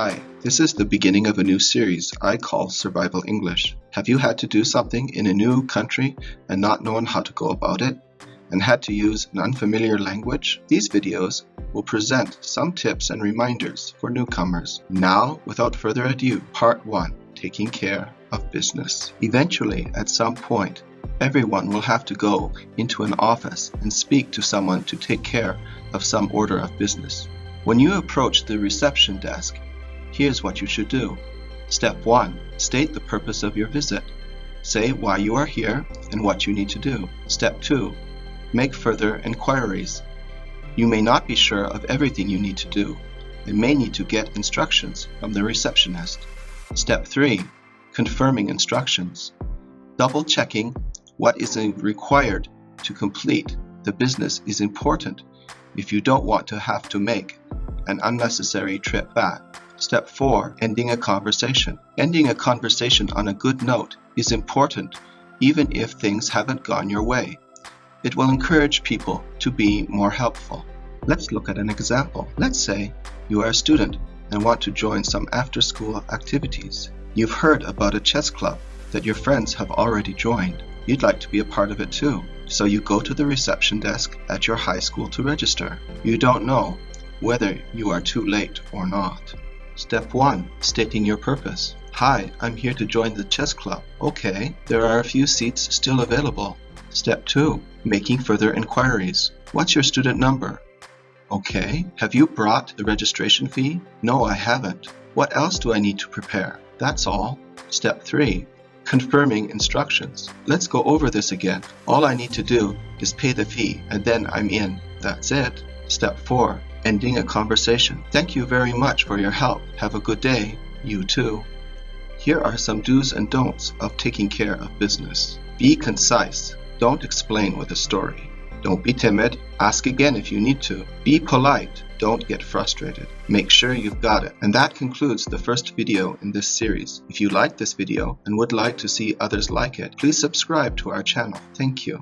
Hi, this is the beginning of a new series I call Survival English. Have you had to do something in a new country and not known how to go about it, and had to use an unfamiliar language? These videos will present some tips and reminders for newcomers. Now, without further ado, Part 1, Taking Care of Business. Eventually, at some point, everyone will have to go into an office and speak to someone to take care of some order of business. When you approach the reception desk, here's what you should do. Step 1. State the purpose of your visit. Say why you are here and what you need to do. Step 2. Make further inquiries. You may not be sure of everything you need to do and may need to get instructions from the receptionist. Step 3. Confirming instructions. Double checking what is required to complete the business is important if you don't want to have to make an unnecessary trip back. Step 4. Ending a conversation. Ending a conversation on a good note is important even if things haven't gone your way. It will encourage people to be more helpful. Let's look at an example. Let's say you are a student and want to join some after-school activities. You've heard about a chess club that your friends have already joined. You'd like to be a part of it too. So you go to the reception desk at your high school to register. You don't know whether you are too late or not. Step 1. Stating your purpose. Hi, I'm here to join the chess club. Okay, there are a few seats still available. Step 2. Making further inquiries. What's your student number? Okay, have you brought the registration fee? No, I haven't. What else do I need to prepare? That's all. Step 3. Confirming instructions. Let's go over this again. All I need to do is pay the fee and then I'm in. That's it. Step 4. Ending a conversation. Thank you very much for your help. Have a good day. You too. Here are some do's and don'ts of taking care of business. Be concise. Don't explain with a story. Don't be timid. Ask again if you need to. Be polite. Don't get frustrated. Make sure you've got it. And that concludes the first video in this series. If you liked this video and would like to see others like it, please subscribe to our channel. Thank you.